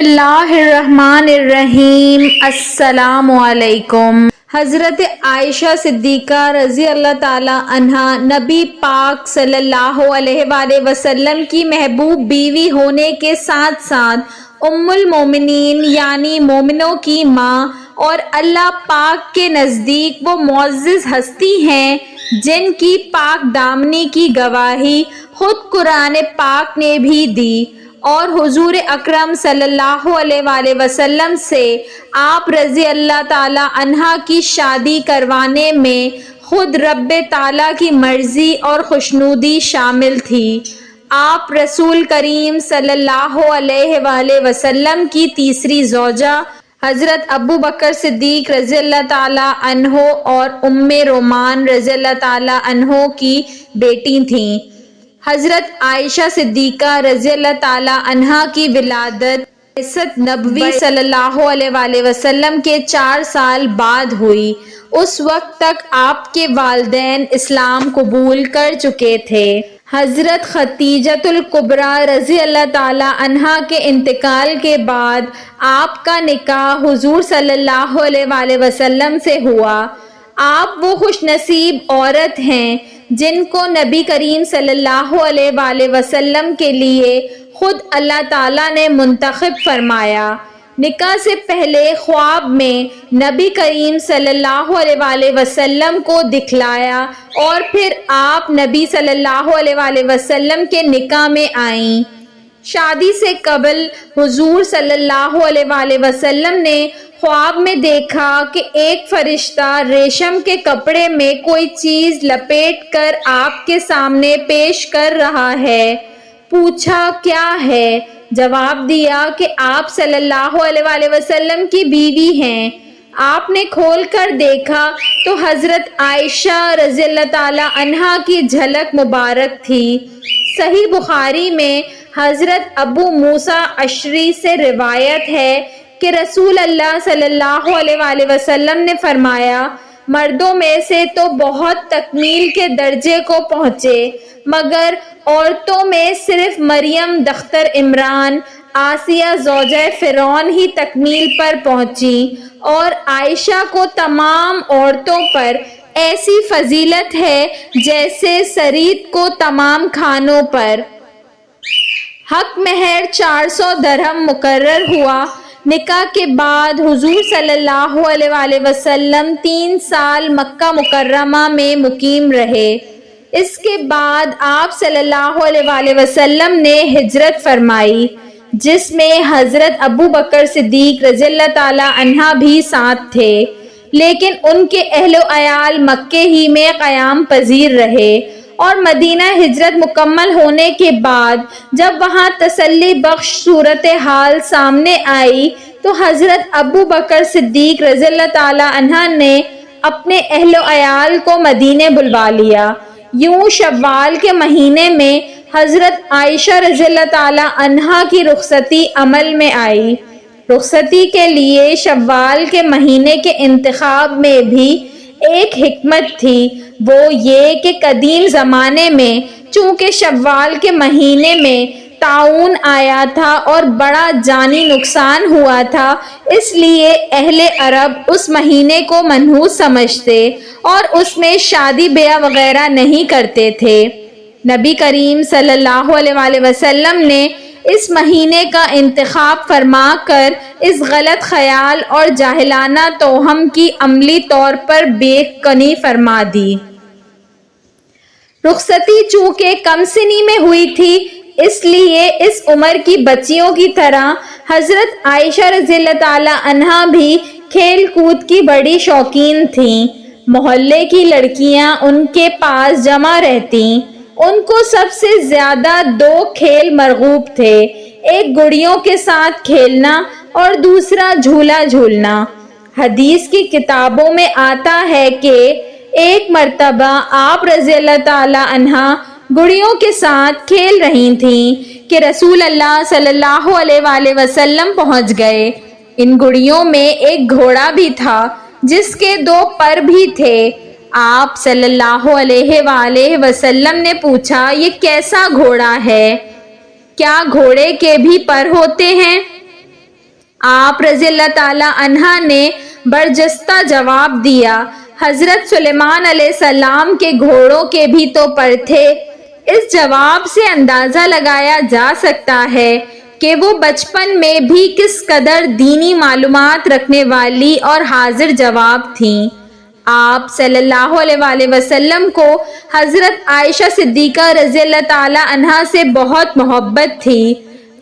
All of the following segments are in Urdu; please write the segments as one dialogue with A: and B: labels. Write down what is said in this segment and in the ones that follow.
A: اللہ الرحمن الرحیم۔ السلام علیکم۔ حضرت عائشہ صدیقہ رضی اللہ تعالی عنہا نبی پاک صلی اللہ علیہ وآلہ وسلم کی محبوب بیوی ہونے کے ساتھ ساتھ ام المومنین یعنی مومنوں کی ماں اور اللہ پاک کے نزدیک وہ معزز ہستی ہیں جن کی پاک دامنی کی گواہی خود قرآن پاک نے بھی دی، اور حضور اکرم صلی اللہ علیہ وآلہ وسلم سے آپ رضی اللہ تعالی عنہا کی شادی کروانے میں خود رب تعالیٰ کی مرضی اور خوشنودی شامل تھی۔ آپ رسول کریم صلی اللہ علیہ وآلہ وسلم کی تیسری زوجہ حضرت ابو بکر صدیق رضی اللہ تعالی عنہ اور ام رومان رضی اللہ تعالی عنہ کی بیٹی تھیں۔ حضرت عائشہ صدیقہ رضی اللہ تعالی عنہا کی ولادت بعثت نبوی صلی اللہ علیہ وآلہ وسلم کے 4 سال بعد ہوئی۔ اس وقت تک آپ کے والدین اسلام قبول کر چکے تھے۔ حضرت خدیجۃ الکبریٰ رضی اللہ تعالی عنہا کے انتقال کے بعد آپ کا نکاح حضور صلی اللہ علیہ وآلہ وسلم سے ہوا۔ آپ وہ خوش نصیب عورت ہیں جن کو نبی کریم صلی اللہ علیہ وآلہ وسلم کے لیے خود اللہ تعالیٰ نے منتخب فرمایا۔ نکاح سے پہلے خواب میں نبی کریم صلی اللہ علیہ وآلہ وسلم کو دکھلایا اور پھر آپ نبی صلی اللہ علیہ وآلہ وسلم کے نکاح میں آئیں۔ شادی سے قبل حضور صلی اللہ علیہ وآلہ وسلم نے خواب میں دیکھا کہ ایک فرشتہ ریشم کے کپڑے میں کوئی چیز لپیٹ کر آپ کے سامنے پیش کر رہا ہے۔ پوچھا کیا ہے؟ جواب دیا کہ آپ صلی اللہ علیہ وآلہ وسلم کی بیوی ہیں۔ آپ نے کھول کر دیکھا تو حضرت عائشہ رضی اللہ تعالی عنہا کی جھلک مبارک تھی۔ صحیح بخاری میں حضرت ابو موسیٰ اشعری سے روایت ہے کہ رسول اللہ صلی اللہ علیہ وآلہ وسلم نے فرمایا، مردوں میں سے تو بہت تکمیل کے درجے کو پہنچے، مگر عورتوں میں صرف مریم دختر عمران، آسیہ زوجہ فرعون ہی تکمیل پر پہنچی، اور عائشہ کو تمام عورتوں پر ایسی فضیلت ہے جیسے سرید کو تمام کھانوں پر۔ حق مہر 400 درہم مقرر ہوا۔ نکاح کے بعد حضور صلی اللہ علیہ وآلہ وسلم 3 سال مکہ مکرمہ میں مقیم رہے۔ اس کے بعد آپ صلی اللہ علیہ وآلہ وسلم نے ہجرت فرمائی، جس میں حضرت ابو بکر صدیق رضی اللہ تعالی عنہ بھی ساتھ تھے، لیکن ان کے اہل و عیال مکے ہی میں قیام پذیر رہے، اور مدینہ ہجرت مکمل ہونے کے بعد جب وہاں تسلی بخش صورتحال سامنے آئی تو حضرت ابو بکر صدیق رضی اللہ تعالی عنہ نے اپنے اہل و عیال کو مدینے بلوا لیا۔ یوں شوال کے مہینے میں حضرت عائشہ رضی اللہ تعالی عنہا کی رخصتی عمل میں آئی۔ رخصتی کے لیے شوال کے مہینے کے انتخاب میں بھی ایک حکمت تھی، وہ یہ کہ قدیم زمانے میں چونکہ شوال کے مہینے میں طاعون آیا تھا اور بڑا جانی نقصان ہوا تھا، اس لیے اہل عرب اس مہینے کو منحوس سمجھتے اور اس میں شادی بیاہ وغیرہ نہیں کرتے تھے۔ نبی کریم صلی اللہ علیہ وآلہ وسلم نے اس مہینے کا انتخاب فرما کر اس غلط خیال اور جاہلانہ توہم کی عملی طور پر بے کنی فرما دی۔ رخصتی چونکہ کم سنی میں ہوئی تھی، اس لیے اس عمر کی بچیوں کی طرح حضرت عائشہ رضی اللہ تعالی عنہا بھی کھیل کود کی بڑی شوقین تھیں۔ محلے کی لڑکیاں ان کے پاس جمع رہتیں۔ ان کو سب سے زیادہ 2 کھیل مرغوب تھے، ایک گڑیوں کے ساتھ کھیلنا اور دوسرا جھولا جھولنا۔ حدیث کی کتابوں میں آتا ہے کہ ایک مرتبہ آپ رضی اللہ تعالی عنہا گڑیوں کے ساتھ کھیل رہی تھیں کہ رسول اللہ صلی اللہ علیہ وآلہ وسلم پہنچ گئے۔ ان گڑیوں میں ایک گھوڑا بھی تھا جس کے 2 پر بھی تھے۔ آپ صلی اللہ علیہ وآلہ وسلم نے پوچھا، یہ کیسا گھوڑا ہے؟ کیا گھوڑے کے بھی پر ہوتے ہیں؟ آپ رضی اللہ تعالی عنہ نے برجستہ جواب دیا، حضرت سلیمان علیہ السلام کے گھوڑوں کے بھی تو پر تھے۔ اس جواب سے اندازہ لگایا جا سکتا ہے کہ وہ بچپن میں بھی کس قدر دینی معلومات رکھنے والی اور حاضر جواب تھیں۔ آپ صلی اللہ علیہ وآلہ وسلم کو حضرت عائشہ صدیقہ رضی اللہ تعالی عنہا سے بہت محبت تھی۔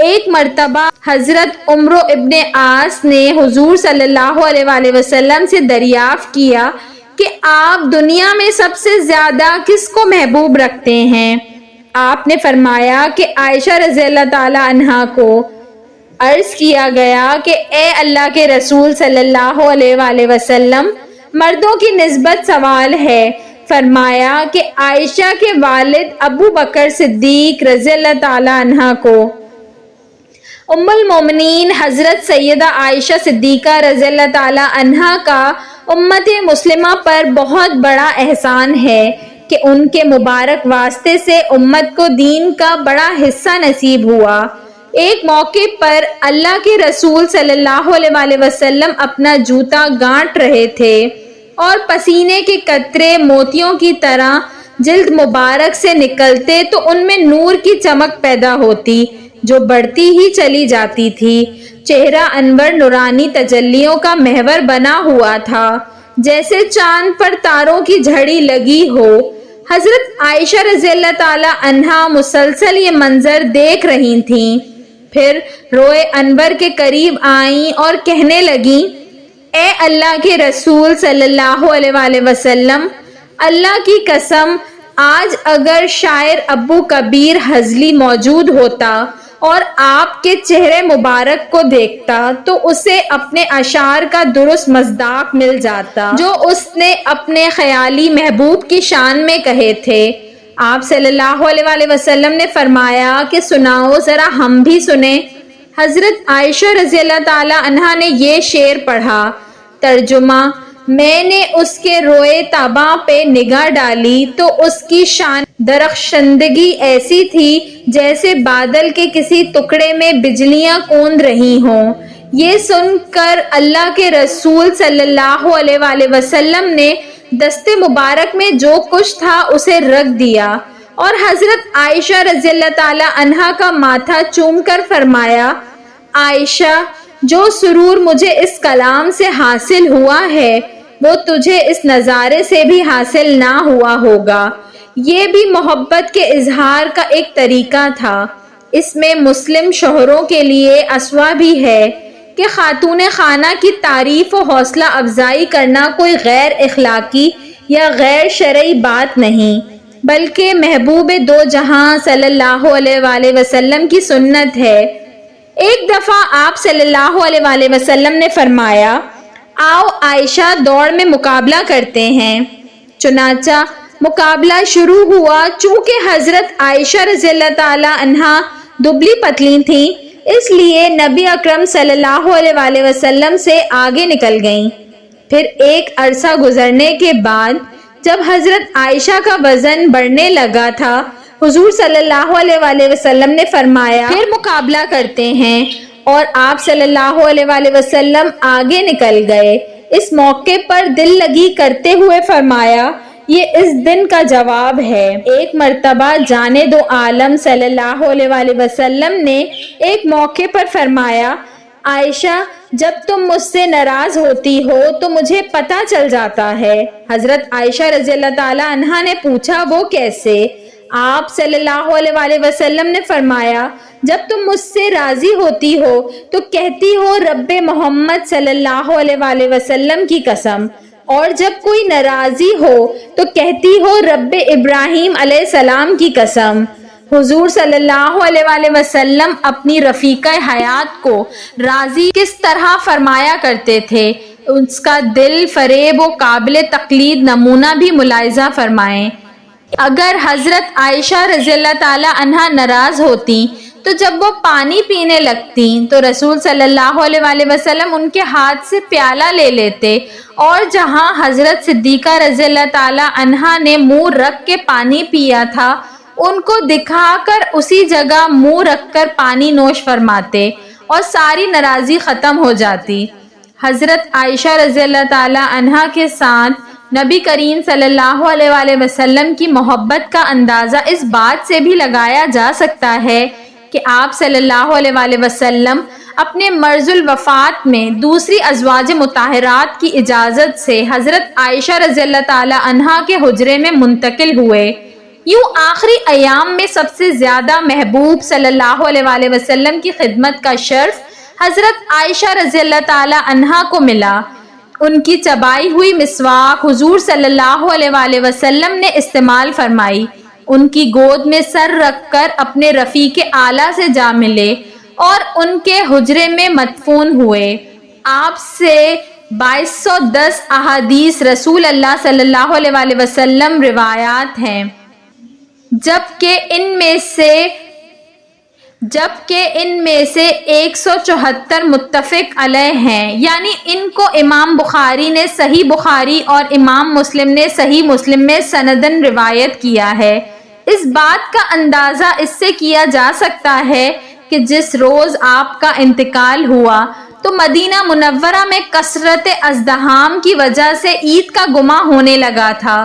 A: ایک مرتبہ حضرت عمرو ابن عاص نے حضور صلی اللہ علیہ وآلہ وسلم سے دریافت کیا کہ آپ دنیا میں سب سے زیادہ کس کو محبوب رکھتے ہیں؟ آپ نے فرمایا کہ عائشہ رضی اللہ تعالی عنہا کو۔ عرض کیا گیا کہ اے اللہ کے رسول صلی اللہ علیہ وآلہ وسلم، مردوں کی نسبت سوال ہے۔ فرمایا کہ عائشہ کے والد ابو بکر صدیق رضی اللہ تعالی عنہ کو۔ ام المومنین حضرت سیدہ عائشہ صدیقہ رضی اللہ تعالی عنہا کا امت مسلمہ پر بہت بڑا احسان ہے کہ ان کے مبارک واسطے سے امت کو دین کا بڑا حصہ نصیب ہوا۔ ایک موقع پر اللہ کے رسول صلی اللہ علیہ وآلہ وسلم اپنا جوتا گانٹ رہے تھے اور پسینے کے قطرے موتیوں کی طرح جلد مبارک سے نکلتے تو ان میں نور کی چمک پیدا ہوتی جو بڑھتی ہی چلی جاتی تھی۔ چہرہ انور نورانی تجلیوں کا محور بنا ہوا تھا، جیسے چاند پر تاروں کی جھڑی لگی ہو۔ حضرت عائشہ رضی اللہ تعالی عنہا مسلسل یہ منظر دیکھ رہی تھیں، پھر روئے انور کے قریب آئیں اور کہنے لگیں، اے اللہ کے رسول صلی اللہ علیہ وآلہ وسلم، اللہ کی قسم آج اگر شاعر ابو کبیر ہزلی موجود ہوتا اور آپ کے چہرے مبارک کو دیکھتا تو اسے اپنے اشعار کا درست مصداق مل جاتا جو اس نے اپنے خیالی محبوب کی شان میں کہے تھے۔ آپ صلی اللہ علیہ وآلہ وسلم نے فرمایا کہ سناؤ ذرا ہم بھی سنیں۔ حضرت عائشہ رضی اللہ تعالی عنہا نے یہ شعر پڑھا۔ ترجمہ: میں نے اس کے روئے طبع پہ نگاہ ڈالی تو اس کی شان درخشندگی ایسی تھی جیسے بادل کے کسی ٹکڑے میں بجلیاں کوند رہی ہوں۔ یہ سن کر اللہ کے رسول صلی اللہ علیہ وآلہ وسلم نے دست مبارک میں جو کچھ تھا اسے رکھ دیا اور حضرت عائشہ رضی اللہ تعالی عنہا کا ماتھا چوم کر فرمایا، عائشہ، جو سرور مجھے اس کلام سے حاصل ہوا ہے وہ تجھے اس نظارے سے بھی حاصل نہ ہوا ہوگا۔ یہ بھی محبت کے اظہار کا ایک طریقہ تھا۔ اس میں مسلم شوہروں کے لیے اسوہ بھی ہے کہ خاتون خانہ کی تعریف و حوصلہ افزائی کرنا کوئی غیر اخلاقی یا غیر شرعی بات نہیں، بلکہ محبوب دو جہاں صلی اللہ علیہ وآلہ وسلم کی سنت ہے۔ ایک دفعہ آپ صلی اللہ علیہ وآلہ وسلم نے فرمایا، آؤ عائشہ دوڑ میں مقابلہ کرتے ہیں۔ چنانچہ مقابلہ شروع ہوا۔ چونکہ حضرت عائشہ رضی اللہ تعالی عنہا دبلی پتلی تھیں، اس لیے نبی اکرم صلی اللہ علیہ وآلہ وسلم سے آگے نکل گئیں۔ پھر ایک عرصہ گزرنے کے بعد جب حضرت عائشہ کا وزن بڑھنے لگا تھا، حضور صلی اللہ علیہ وآلہ وسلم نے فرمایا، پھر مقابلہ کرتے ہیں، اور آپ صلی اللہ علیہ وآلہ وسلم آگے نکل گئے۔ اس موقع پر دل لگی کرتے ہوئے فرمایا، یہ اس دن کا جواب ہے۔ ایک مرتبہ جانے دو عالم صلی اللہ علیہ وآلہ وسلم نے ایک موقع پر فرمایا، عائشہ، جب تم مجھ سے ناراض ہوتی ہو تو مجھے پتہ چل جاتا ہے۔ حضرت عائشہ رضی اللہ تعالی عنہا نے پوچھا، وہ کیسے؟ آپ صلی اللہ علیہ وآلہ وسلم نے فرمایا، جب تم مجھ سے راضی ہوتی ہو تو کہتی ہو رب محمد صلی اللہ علیہ وآلہ وسلم کی قسم، اور جب کوئی ناراضی ہو تو کہتی ہو رب ابراہیم علیہ السلام کی قسم۔ حضور صلی اللہ علیہ وآلہ وسلم اپنی رفیقہ حیات کو راضی کس طرح فرمایا کرتے تھے، اس کا دل فریب و قابل تقلید نمونہ بھی ملاحظہ فرمائیں۔ اگر حضرت عائشہ رضی اللہ تعالی عنہا ناراض ہوتی تو جب وہ پانی پینے لگتی تو رسول صلی اللہ علیہ وآلہ وسلم ان کے ہاتھ سے پیالہ لے لیتے، اور جہاں حضرت صدیقہ رضی اللہ تعالی عنہا نے منہ رکھ کے پانی پیا تھا ان کو دکھا کر اسی جگہ منہ رکھ کر پانی نوش فرماتے، اور ساری ناراضی ختم ہو جاتی۔ حضرت عائشہ رضی اللہ تعالی عنہا کے ساتھ نبی کریم صلی اللہ علیہ وآلہ وسلم کی محبت کا اندازہ اس بات سے بھی لگایا جا سکتا ہے کہ آپ صلی اللہ علیہ وآلہ وسلم اپنے مرض الوفات میں دوسری ازواج مطہرات کی اجازت سے حضرت عائشہ رضی اللہ تعالی عنہا کے حجرے میں منتقل ہوئے۔ یوں آخری ایام میں سب سے زیادہ محبوب صلی اللہ علیہ وآلہ وسلم کی خدمت کا شرف حضرت عائشہ رضی اللہ تعالی عنہا کو ملا۔ ان کی چبائی ہوئی مسواک حضور صلی اللہ علیہ وآلہ وسلم نے استعمال فرمائی، ان کی گود میں سر رکھ کر اپنے رفیق اعلیٰ سے جا ملے اور ان کے حجرے میں مدفون ہوئے۔ آپ سے 2210 احادیث رسول اللہ صلی اللہ علیہ وآلہ وسلم روایات ہیں، جبکہ ان میں سے 174 متفق علیہ ہیں، یعنی ان کو امام بخاری نے صحیح بخاری اور امام مسلم نے صحیح مسلم میں سندن روایت کیا ہے۔ اس بات کا اندازہ اس سے کیا جا سکتا ہے کہ جس روز آپ کا انتقال ہوا تو مدینہ منورہ میں کثرت ازدحام کی وجہ سے عید کا گمہ ہونے لگا تھا۔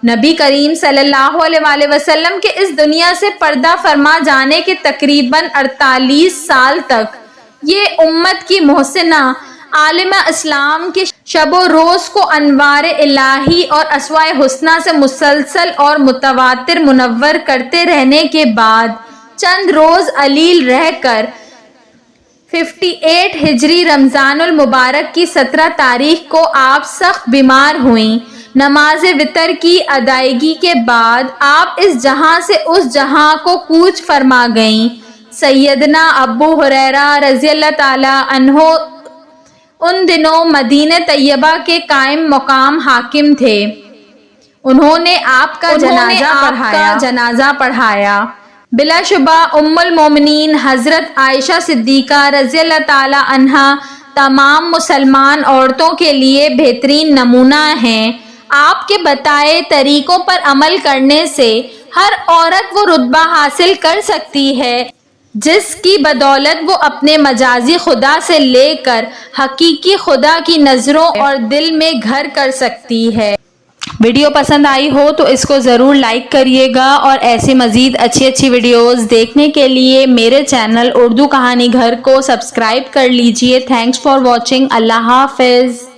A: نبی کریم صلی اللہ علیہ وآلہ وسلم کے اس دنیا سے پردہ فرما جانے کے تقریباً 48 سال تک یہ امت کی محسنہ عالمہ اسلام کے شب و روز کو انوار الہی اور اسماء حسنہ سے مسلسل اور متواتر منور کرتے رہنے کے بعد چند روز علیل رہ کر 58 ہجری رمضان المبارک کی 17 تاریخ کو آپ سخت بیمار ہوئیں۔ نماز وتر کی ادائیگی کے بعد آپ اس جہاں سے اس جہاں کو کوچ فرما گئیں۔ سیدنا ابو ہریرہ رضی اللہ تعالی عنہ ان دنوں مدینہ طیبہ کے قائم مقام حاکم تھے۔ انہوں نے آپ کا جنازہ پڑھایا۔ بلا شبہ ام المومنین حضرت عائشہ صدیقہ رضی اللہ تعالی عنہا تمام مسلمان عورتوں کے لیے بہترین نمونہ ہیں۔ آپ کے بتائے طریقوں پر عمل کرنے سے ہر عورت وہ رتبہ حاصل کر سکتی ہے جس کی بدولت وہ اپنے مجازی خدا سے لے کر حقیقی خدا کی نظروں اور دل میں گھر کر سکتی ہے۔ ویڈیو پسند آئی ہو تو اس کو ضرور لائک کریے گا، اور ایسی مزید اچھی ویڈیوز دیکھنے کے لیے میرے چینل اردو کہانی گھر کو سبسکرائب کر لیجئے۔ Thanks for watching. اللہ حافظ۔